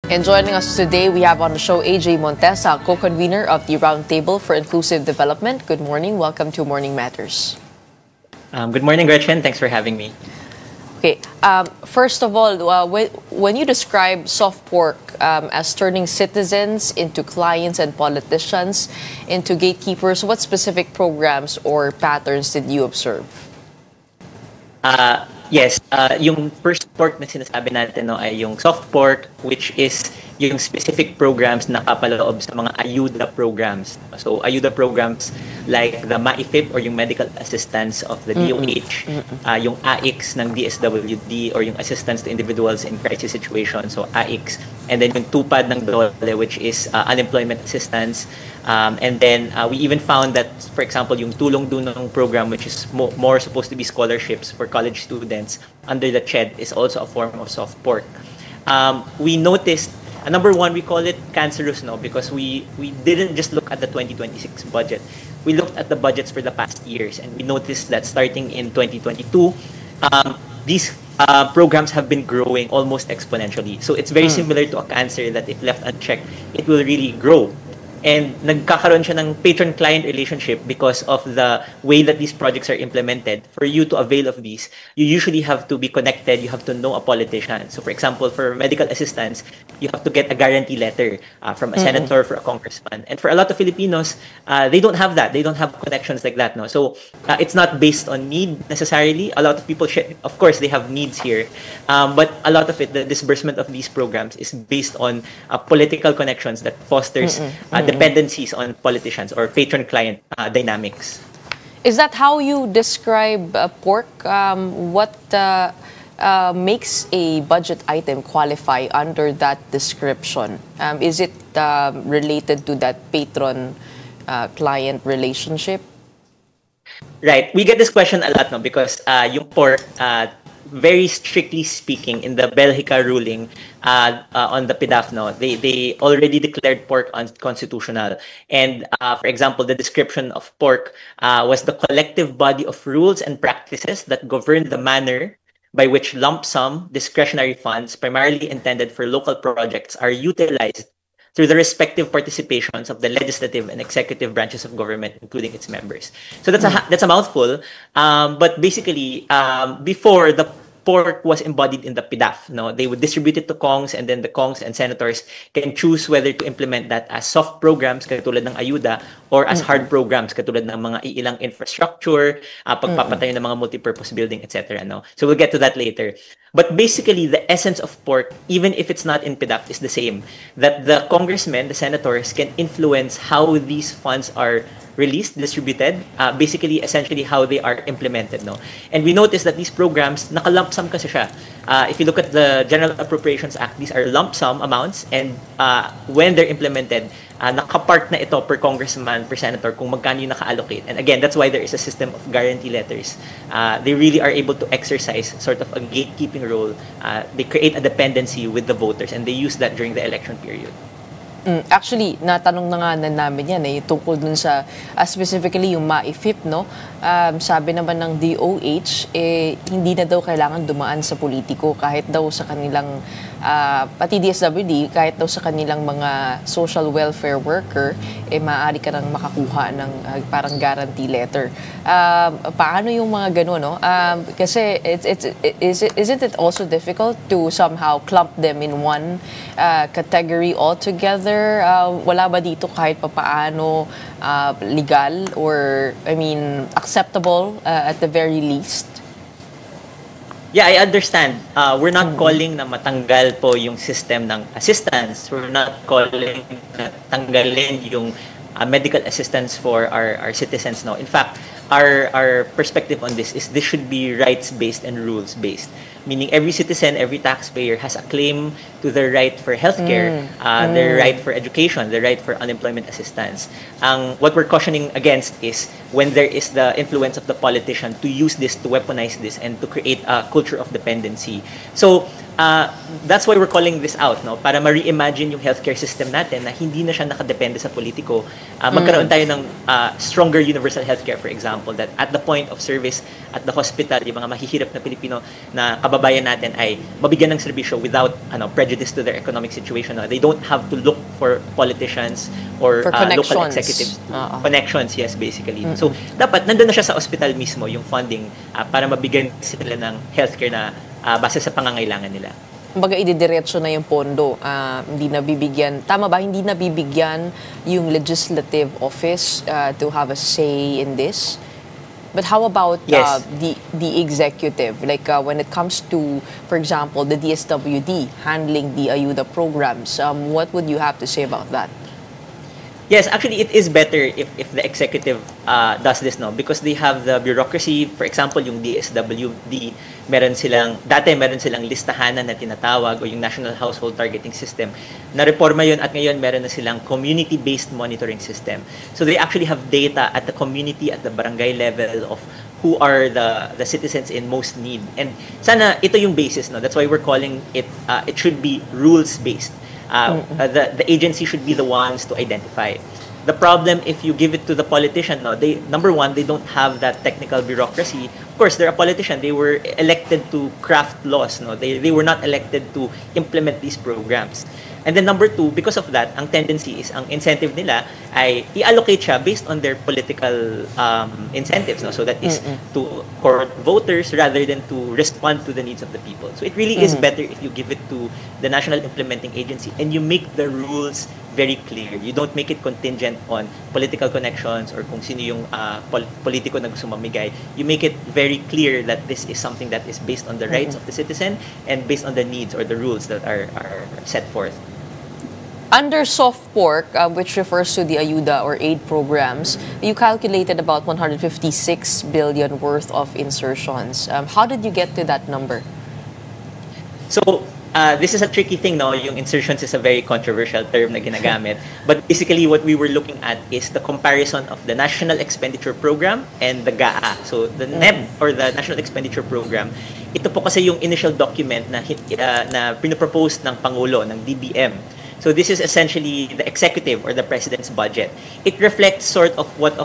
And joining us today, we have on the show AJ Montesa, co-convener of the Roundtable for Inclusive Development. Good morning. Welcome to Morning Matters. Good morning, Gretchen. Thanks for having me. Okay. First of all, when you describe soft pork as turning citizens into clients and politicians into gatekeepers, what specific programs or patterns did you observe? Yes, yung first pork na sinasabi natin no, ay yung soft pork, which is yung specific programs na kapaloob sa mga ayuda programs. So, ayuda programs like the MAIFIP or yung medical assistance of the DOH, yung AICS ng DSWD or yung assistance to individuals in crisis situations, so AICS, and then yung TUPAD ng DOLE, which is unemployment assistance. And then we even found that, for example, yung Tulong Dunong program, which is more supposed to be scholarships for college students under the CHED, is also a form of soft pork. We noticed, number one, we call it cancerous, no, because we didn't just look at the 2026 budget. We looked at the budgets for the past years, and we noticed that starting in 2022, these programs have been growing almost exponentially. So it's very similar to a cancer that if left unchecked, it will really grow. And nagkakaroon siya ng patron-client relationship because of the way that these projects are implemented. For you to avail of these, you usually have to be connected, you have to know a politician. So for example, for medical assistance, you have to get a guarantee letter from a senator, for a congressman. And for a lot of Filipinos, they don't have that. They don't have connections like that. No? So it's not based on need necessarily. A lot of people, of course, they have needs here. But a lot of it, the disbursement of these programs is based on political connections that fosters dependencies on politicians or patron-client dynamics. Is that how you describe pork? What makes a budget item qualify under that description? Is it related to that patron-client relationship? Right. We get this question a lot, no, because yung pork, very strictly speaking, in the Belgica ruling on the PDAF, no, they already declared pork unconstitutional. And for example, the description of pork was the collective body of rules and practices that govern the manner by which lump sum discretionary funds primarily intended for local projects are utilized through the respective participations of the legislative and executive branches of government, including its members. So that's a mouthful, but basically, before the pork was embodied in the PDAF, no, they would distribute it to Kongs, and then the Kongs and senators can choose whether to implement that as soft programs katulad ng ayuda or as hard programs katulad ng mga iilang infrastructure, pagpapatayo ng mga multipurpose building, etc. No, so we'll get to that later. But basically, the essence of pork, even if it's not in PDAF, is the same. That the congressmen, the senators, can influence how these funds are released, distributed, basically, essentially, how they are implemented. No? And we notice that these programs, naka-lump sum kasi siya. If you look at the General Appropriations Act, these are lump sum amounts, and when they're implemented, nakapart na ito per congressman, per senator, kung magkano yung naka-allocate. And again, that's why there is a system of guarantee letters. They really are able to exercise sort of a gatekeeping role. They create a dependency with the voters, and they use that during the election period. Actually, natanong na nga namin yan tungkol dun sa specifically yung MAIFIP, no? Sabi naman ng DOH, hindi na daw kailangan dumaan sa politiko kahit daw sa kanilang pati DSWD, kahit daw sa kanilang mga social welfare worker, maaari ka nang makakuha ng parang guarantee letter. Paano yung mga gano'n, no? Kasi isn't it also difficult to somehow clump them in one category altogether? Wala ba dito kahit papaano legal or, acceptable at the very least? Yeah, I understand. We're not calling na matanggal po yung system ng assistance. We're not calling na tanggalin yung medical assistance for our citizens. No, in fact, our perspective on this is this should be rights-based and rules-based. Meaning every citizen, every taxpayer has a claim to the right for healthcare, the right for education, the right for unemployment assistance. What we're cautioning against is when there is the influence of the politician to use this, to weaponize this, and to create a culture of dependency. So that's why we're calling this out, no? Para ma-reimagine yung healthcare system natin na hindi na siya nakadepende sa politiko. Magkaroon tayo ng stronger universal healthcare, for example, that at the point of service at the hospital, yung mga mahihirap na Pilipino na kababayan natin ay mabigyan ng serbisyo without prejudice to their economic situation. No? They don't have to look for politicians or local executives. Connections, yes, basically. So, dapat nandun na siya sa hospital mismo, yung funding, para mabigyan sila ng healthcare na base sa pangangailangan nila. Kumbaga, ididiretso na yung pondo. Hindi nabibigyan, tama ba, hindi nabibigyan yung legislative office to have a say in this? But how about Yes. the executive? Like when it comes to, for example, the DSWD handling the Ayuda programs, what would you have to say about that? Yes, actually, it is better if the executive does this, no? Because they have the bureaucracy. For example, yung DSWD, dati meron silang listahanan na tinatawag o yung National Household Targeting System. Na-reforma yun at ngayon meron na silang community-based monitoring system. So they actually have data at the community, at the barangay level of who are the citizens in most need. And sana ito yung basis, no? That's why we're calling it, it should be rules-based. The agency should be the ones to identify. The problem if you give it to the politician, no, number one, they don't have that technical bureaucracy. Of course, they're a politician. They were elected to craft laws. No, they were not elected to implement these programs. And then number two, because of that, ang tendency is ang incentive nila ay i-allocate siya based on their political incentives. No? So that is to court voters rather than to respond to the needs of the people. So it really is better if you give it to the National Implementing Agency and you make the rules very clear. You don't make it contingent on political connections or kung sino yung politiko na gusto mamigay. You make it very clear that this is something that is based on the rights of the citizen and based on the needs or the rules that are set forth. Under soft pork, which refers to the Ayuda or aid programs, you calculated about 156 billion worth of insertions. How did you get to that number? So, this is a tricky thing, no? Yung insertions is a very controversial term na ginagamit. But basically, what we were looking at is the comparison of the National Expenditure Program and the GAA. So, the NEP or the National Expenditure Program, ito po kasi yung initial document na pinopropose ng Pangulo, ng DBM. So this is essentially the executive or the president's budget. It reflects sort of what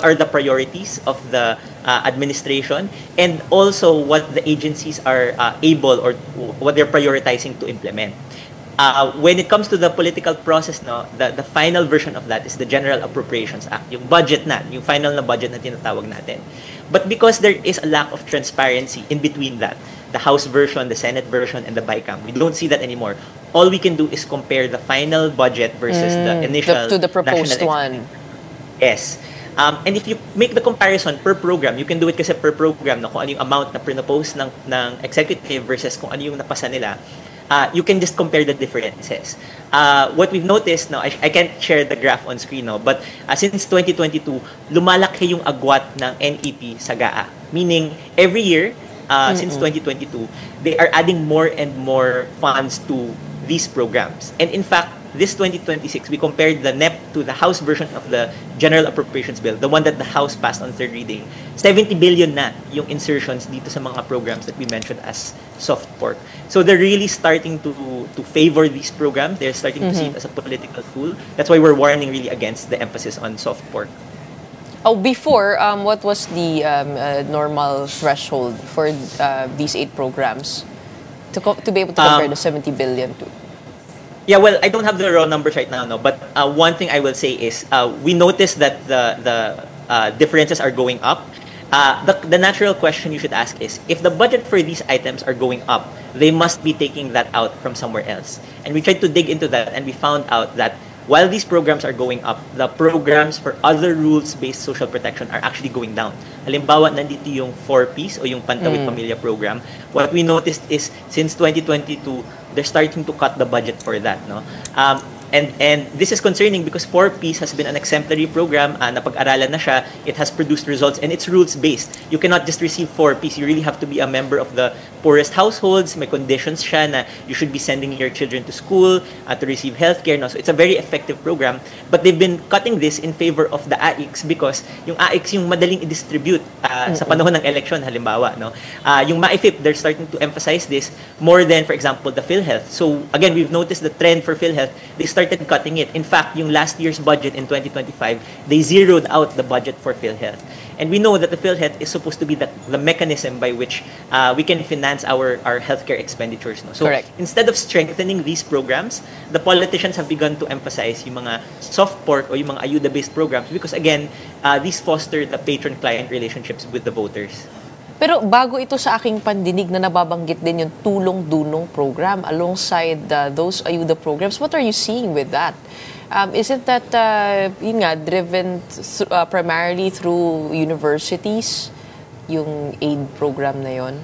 are the priorities of the administration and also what the agencies are able or what they're prioritizing to implement. When it comes to the political process, no, the final version of that is the General Appropriations Act, yung budget na, yung final na budget na tinatawag natin. But because there is a lack of transparency in between that, the House version, the Senate version, and the BICAM, we don't see that anymore. All we can do is compare the final budget versus the initial to the proposed one. Yes. And if you make the comparison per program, you can do it kasi per program, no, kung ano yung amount na pinopose ng executive versus kung ano yung napasa nila. You can just compare the differences. What we've noticed, no, I can't share the graph on screen, no, but since 2022, lumalaki yung agwat ng NEP sa GAA. Meaning, every year, since 2022, they are adding more and more funds to these programs. And in fact, this 2026, we compared the NEP to the House version of the General Appropriations Bill, the one that the House passed on third reading. 70 billion na yung insertions dito sa mga programs that we mentioned as soft pork. So they're really starting to favor these programs. They're starting to see it as a political tool. That's why we're warning really against the emphasis on soft pork. Oh, before, what was the normal threshold for these 8 programs to be able to compare the 70 billion to? Yeah, well, I don't have the raw numbers right now, no. But one thing I will say is we noticed that the differences are going up. The natural question you should ask is, if the budget for these items are going up, they must be taking that out from somewhere else. And we tried to dig into that, and we found out that while these programs are going up, the programs for other rules-based social protection are actually going down. Halimbawa, nandito yung 4Ps o yung Pantawid Pamilya program. What we noticed is, since 2022, they're starting to cut the budget for that. No, And this is concerning because 4Ps has been an exemplary program, napag-aralan na siya, it has produced results, and it's rules-based. You cannot just receive 4Ps. You really have to be a member of the poorest households. May conditions siya na you should be sending your children to school to receive healthcare. No? So it's a very effective program. But they've been cutting this in favor of the AICs because yung AICs yung madaling i-distribute sa panahon ng election, halimbawa. No? Yung MAIFIP, they're starting to emphasize this more than, for example, the PhilHealth. So again, we've noticed the trend for PhilHealth. They started cutting it. In fact, yung last year's budget in 2025, they zeroed out the budget for PhilHealth. And we know that the PhilHealth is supposed to be the mechanism by which we can finance our healthcare expenditures. No? So Correct. instead of strengthening these programs, the politicians have begun to emphasize yung mga soft pork o yung mga ayuda-based programs because again, these foster the patron-client relationships with the voters. Pero bago ito sa aking pandinig na nababanggit din yung tulong-dunong program alongside those ayuda programs. What are you seeing with that? Isn't that yun nga, driven primarily through universities, yung aid program na yon?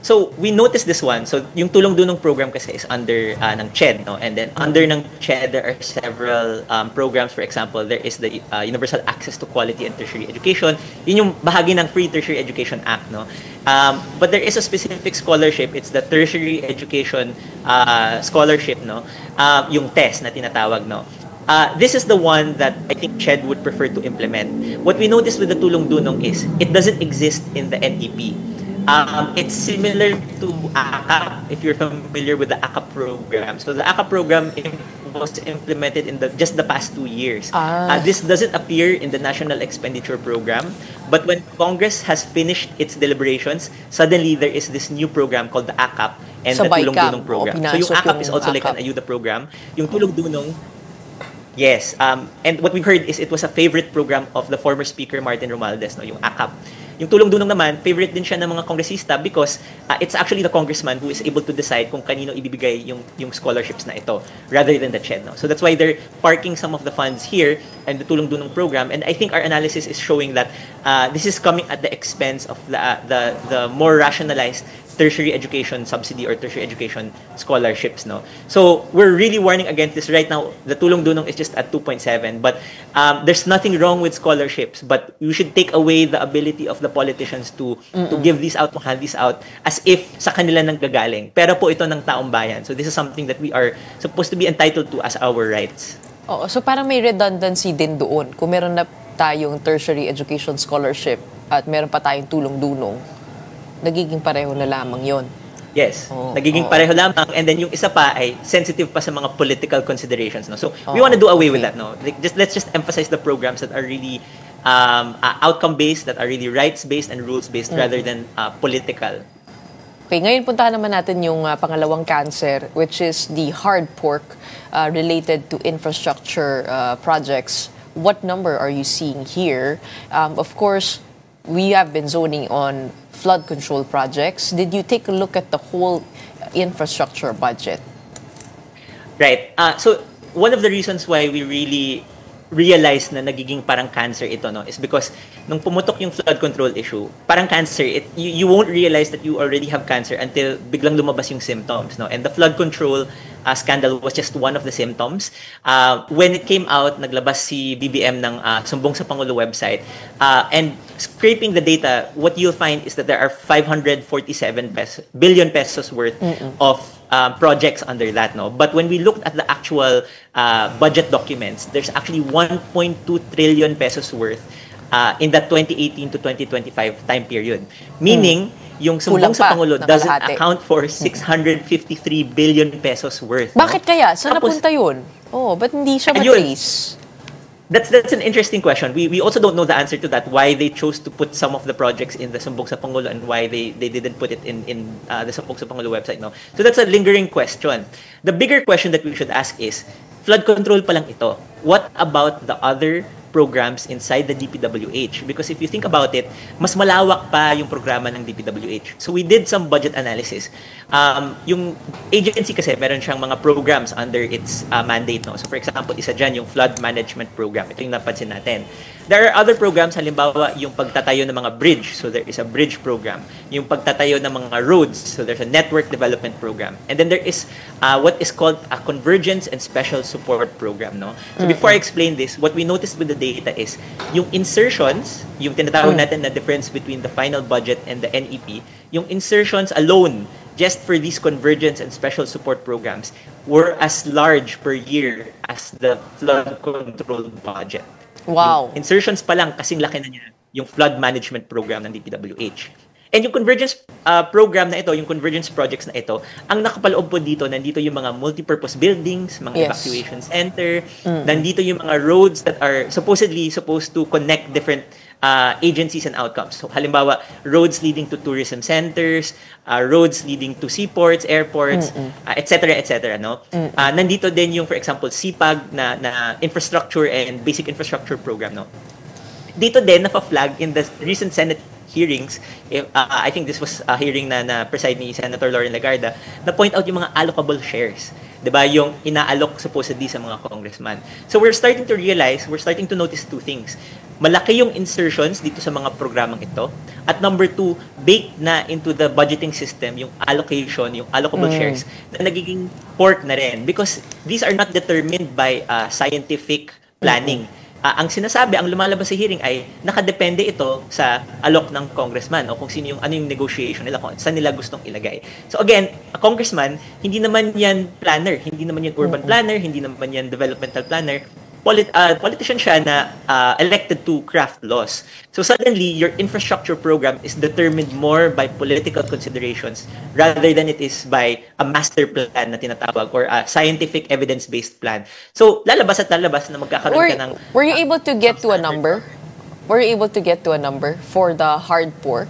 So, we noticed this one. So, yung tulong-dunong program kasi is under ng CHED, no? And then, under ng CHED, there are several programs. For example, there is the Universal Access to Quality and Tertiary Education. Yun yung bahagi ng Free Tertiary Education Act, no? But there is a specific scholarship. It's the Tertiary Education Scholarship, no? Yung TES na tinatawag, no? This is the one that I think CHED would prefer to implement. What we noticed with the tulong-dunong is, it doesn't exist in the NTP. It's similar to ACAP, if you're familiar with the ACAP program. So the ACAP program was implemented in just the past 2 years. This doesn't appear in the National Expenditure Program, but when Congress has finished its deliberations, suddenly there is this new program called the ACAP and the Tulong-Dunong program. So yung ACAP is also like an ayuda program. Yung Tulong-Dunong, yes. And what we heard is it was a favorite program of the former Speaker Martin Romualdez, no, yung ACAP. Yung tulong-dunong naman, favorite din siya ng mga kongresista because it's actually the congressman who is able to decide kung kanino ibibigay yung scholarships na ito rather than the CHED. No? So that's why they're parking some of the funds here and the tulong-dunong program. And I think our analysis is showing that this is coming at the expense of the more rationalized tertiary education subsidy or tertiary education scholarships, no? So we're really warning against this right now. The tulong-dunong is just at 2.7, but there's nothing wrong with scholarships, but you should take away the ability of the politicians to give these out, to hand these out as if sa kanila nang gagaling. Pero po ito ng taong bayan. So this is something that we are supposed to be entitled to as our rights. Oo, so parang may redundancy din doon. Kung meron na tayong tertiary education scholarship at meron pa tayong tulong-dunong, nagiging pareho na lamang yon. Yes, nagiging pareho lamang, and then yung isa pa ay sensitive pa sa mga political considerations, no? So we want to do away with that, no? Like, let's just emphasize the programs that are really outcome-based, that are really rights-based and rules-based rather than political. Okay, ngayon puntahan naman natin yung pangalawang cancer, which is the hard pork related to infrastructure projects. What number are you seeing here? Of course, we have been zoning on flood control projects. Did you take a look at the whole infrastructure budget? Right. So one of the reasons why we really realized na nagiging parang cancer ito, no, is because nung pumutok yung flood control issue, parang cancer, you won't realize that you already have cancer until biglang lumabas yung symptoms, no? And the flood control scandal was just one of the symptoms. When it came out, naglabas si BBM ng Sumbong sa Pangulo website, and scraping the data, what you'll find is that there are 547 billion pesos worth of projects under that, no? But when we looked at the actual budget documents, there's actually 1.2 trillion pesos worth in that 2018 to 2025 time period. Meaning, yung Sumbong sa Pangulo doesn't account for 653 billion pesos worth. Bakit kaya? Saan napunta yun? Oh, ba't hindi siya matrace? That's an interesting question. We also don't know the answer to that, why they chose to put some of the projects in the Sumbong sa Pangulo and why they didn't put it in the Sumbong sa Pangulo website, no? So that's a lingering question. The bigger question that we should ask is, flood control pa lang ito. What about the other programs inside the DPWH. Because if you think about it, mas malawak pa yung programa ng DPWH. So we did some budget analysis. Yung agency kasi, meron siyang mga programs under its mandate. No? So for example, isa dyan yung flood management program. Ito yung napansin natin. There are other programs, halimbawa yung pagtatayo ng mga bridge. So there is a bridge program. Yung pagtatayo ng mga roads. So there's a network development program. And then there is what is called a convergence and special support program. No? So before I explain this, what we noticed with the data is yung insertions, yung tinatawag natin na difference between the final budget and the NEP, yung insertions alone just for these convergence and special support programs were as large per year as the flood control budget. Wow. Yung insertions pa lang, kasing laki na niya yung flood management program ng DPWH. And yung convergence program na ito, yung convergence projects na ito, ang nakapaloob po dito, nandito yung mga multipurpose buildings, mga evacuation center, nandito yung mga roads that are supposedly supposed to connect different agencies and outcomes. So halimbawa, roads leading to tourism centers, roads leading to seaports, airports, etc., etc. No? Nandito din yung, for example, CPAG na infrastructure and basic infrastructure program. No? Dito din, napa-flag in the recent Senate hearings, I think this was a hearing na preside ni Senator Lauren Legarda, na point out yung mga allocable shares. 'Di ba? Yung inaalok supposedly sa mga congressman. So we're starting to notice two things. Malaki yung insertions dito sa mga programang ito. At number two, baked na into the budgeting system yung allocation, yung allocable shares na nagiging pork na rin. Because these are not determined by scientific planning. Ang sinasabi, ang lumalabas sa hearing ay nakadepende ito sa alok ng congressman o kung ano yung negotiation nila, kung saan nila gustong ilagay. So again, a congressman, hindi naman yan planner, hindi naman yan urban planner, hindi naman yan developmental planner. Politician siya na elected to craft laws. So suddenly, your infrastructure program is determined more by political considerations rather than it is by a master plan na tinatawag or a scientific evidence-based plan. So lalabas na magkakaroon ka ng... Were you able to get to a number? Were you able to get to a number for the hard pork?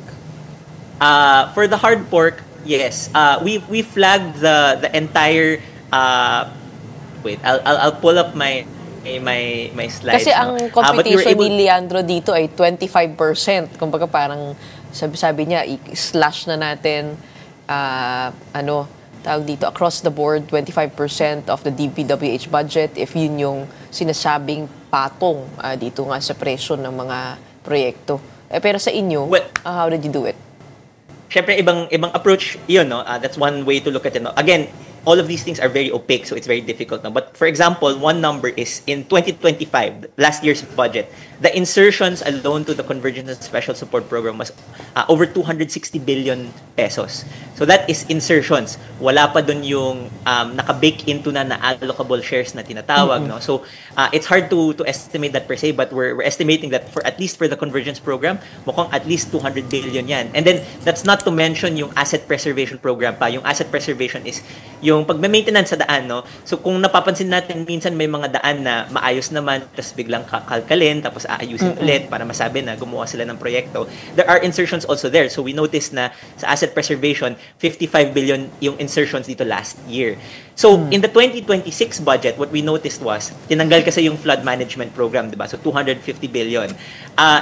For the hard pork, yes. We flagged the entire... wait, I'll pull up my slides. Kasi ang computation ni Leandro dito ay 25%. Kumbaga parang sabi niya, i-slash na natin tawag dito, across the board, 25% of the DPWH budget if yun yung sinasabing patong dito nga sa presyo ng mga proyekto. Pero sa inyo, how did you do it? Syempre, ibang approach yun, no? That's one way to look at it. No? Again, all of these things are very opaque, so it's very difficult. No? But for example, one number is in 2025, last year's budget, the insertions alone to the Convergence and Special Support Program was over 260 billion pesos. So that is insertions. Wala pa dun yung naka-bake into na allocable shares na tinatawag. No? So it's hard to estimate that per se, but we're estimating that for at least for the Convergence Program, mukhang at least 200 billion yan. And then that's not to mention yung asset preservation program pa. Yung asset preservation is yung pagme-maintenance sa daan, no? So kung napapansin natin, minsan may mga daan na maayos naman, tapos biglang kakalkalin, tapos aayusin ulit para masabi na gumawa sila ng proyekto. There are insertions also there. So we noticed na sa asset preservation, 55 billion yung insertions dito last year. So in the 2026 budget, what we noticed was, tinanggal kasi yung flood management program, diba? So 250 billion.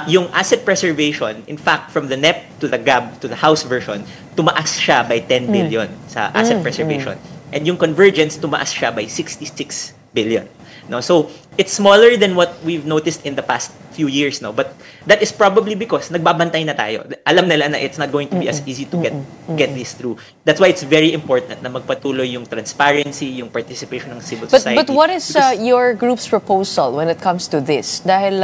Yung asset preservation, in fact, from the NEP to the GAB to the House version, tumaas siya by 10 billion sa asset preservation. And yung convergence, tumaas siya by 66 billion. No? So, it's smaller than what we've noticed in the past few years. No? But that is probably because nagbabantay na tayo. Alam nila na it's not going to be as easy to get this through. That's why it's very important na magpatuloy yung transparency, yung participation ng civil society. But what is your group's proposal when it comes to this? Dahil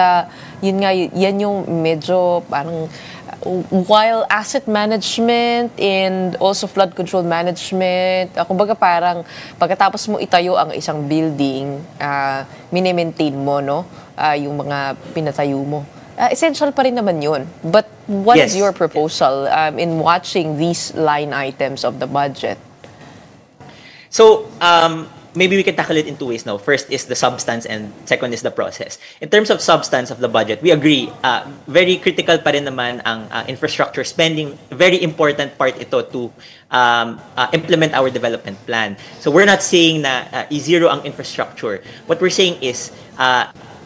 yun nga, yan yung medyo parang... while asset management and also flood control management, kumbaga parang pagkatapos mo itayo ang isang building, mini-maintain mo, no? Yung mga pinatayo mo. Essential pa rin naman yun. But what is your proposal in watching these line items of the budget? So, maybe we can tackle it in two ways now. First is the substance and second is the process. In terms of substance of the budget, we agree, very critical pa rin naman ang infrastructure spending. Very important part ito to implement our development plan. So we're not saying na i-zero ang infrastructure. What we're saying is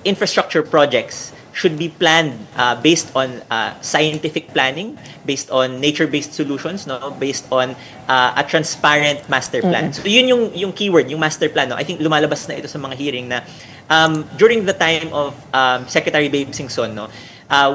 infrastructure projects should be planned based on scientific planning, based on nature-based solutions, no, based on a transparent master plan. So yun yung keyword, yung master plan. No? I think lumalabas na ito sa mga hearing na during the time of Secretary Babe Singson, no,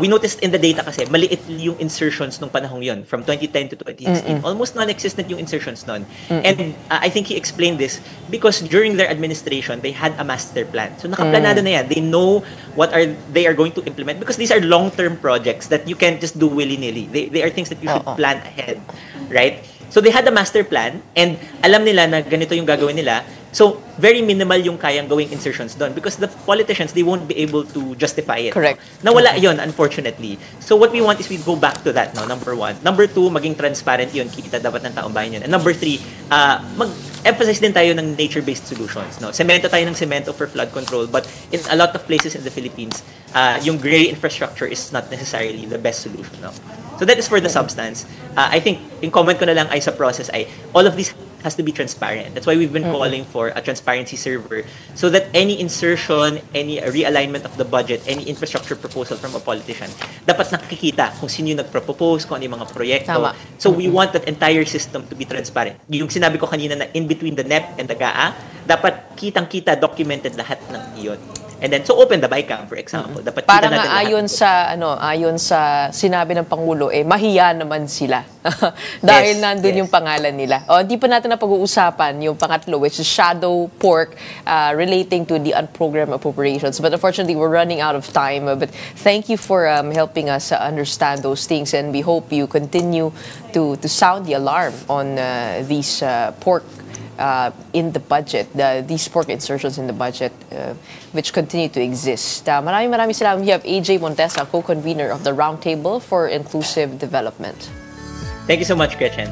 we noticed in the data kasi maliit yung insertions nung panahong yon from 2010 to 2016. Almost non-existent yung insertions nun. And I think he explained this because during their administration, they had a master plan. So nakaplanado na yan. They know what they are going to implement because these are long-term projects that you can't just do willy-nilly. They are things that you should plan ahead, right? So they had a master plan and alam nila na ganito yung gagawin nila. So very minimal yung kayang gawing insertions doon because the politicians, they won't be able to justify it. Correct. No? Nawala yon, unfortunately. So what we want is we go back to that, no? Number one. Number two, maging transparent yun. Kita dapat ng taong bayan yun. And number three, mag-emphasize din tayo ng nature-based solutions. No? Semento tayo ng semento for flood control, but in a lot of places in the Philippines, yung gray infrastructure is not necessarily the best solution. No? So that is for the substance. I think, in comment ko na lang ay sa process ay, all of these has to be transparent. That's why we've been calling for a transparency server so that any insertion, any realignment of the budget, any infrastructure proposal from a politician, dapat nakikita kung sino yung nagpropose, kung ano yung mga proyekto. Tama. So we want that entire system to be transparent. Yung sinabi ko kanina na in between the NEP and the GAA, dapat kitang-kita, documented lahat ng iyon. And then, so open the BICAM, for example. Dapat kita Parang natin lahat. ayon sa sinabi ng Pangulo, mahiya naman sila. Dahil nandun yung pangalan nila. Hindi pa natin napag-uusapan yung pangatlo, which is shadow pork relating to the unprogrammed appropriations. But unfortunately, we're running out of time. But thank you for helping us understand those things. And we hope you continue to sound the alarm on these pork in the budget, these pork insertions in the budget, which continue to exist. Maraming salamat. We have AJ Montesa, co-convener of the Roundtable for Inclusive Development. Thank you so much, Gretchen.